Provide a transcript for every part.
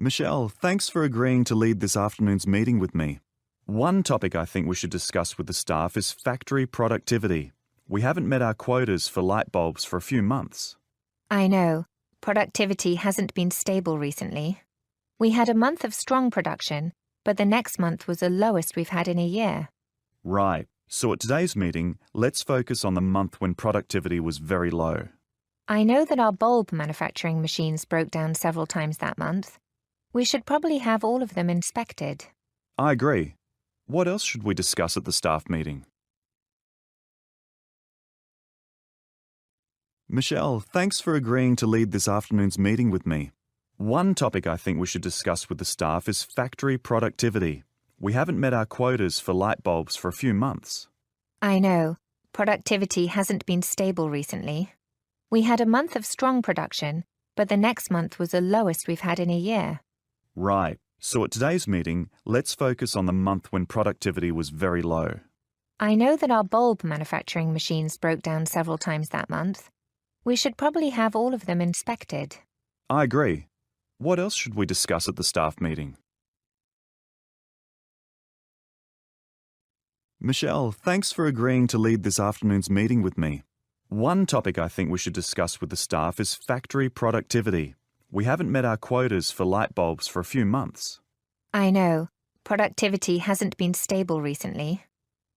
Michelle, thanks for agreeing to lead this afternoon's meeting with me. One topic I think we should discuss with the staff is factory productivity. We haven't met our quotas for light bulbs for a few months. I know. Productivity hasn't been stable recently. We had a month of strong production, but the next month was the lowest we've had in a year. Right. So at today's meeting, let's focus on the month when productivity was very low. I know that our bulb manufacturing machines broke down several times that month. We should probably have all of them inspected. I agree. What else should we discuss at the staff meeting? Michelle, thanks for agreeing to lead this afternoon's meeting with me. One topic I think we should discuss with the staff is factory productivity. We haven't met our quotas for light bulbs for a few months. I know. Productivity hasn't been stable recently. We had a month of strong production, but the next month was the lowest we've had in a year. Right. So at today's meeting, let's focus on the month when productivity was very low. I know that our bulb manufacturing machines broke down several times that month. We should probably have all of them inspected. I agree. What else should we discuss at the staff meeting? Michelle, thanks for agreeing to lead this afternoon's meeting with me. One topic I think we should discuss with the staff is factory productivity. We haven't met our quotas for light bulbs for a few months. I know. Productivity hasn't been stable recently.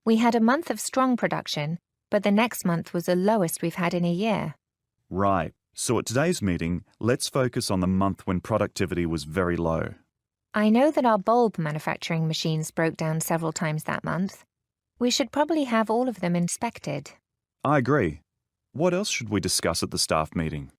We had a month of strong production, but the next month was the lowest we've had in a year. Right. So at today's meeting, let's focus on the month when productivity was very low. I know that our bulb manufacturing machines broke down several times that month. We should probably have all of them inspected. I agree. What else should we discuss at the staff meeting?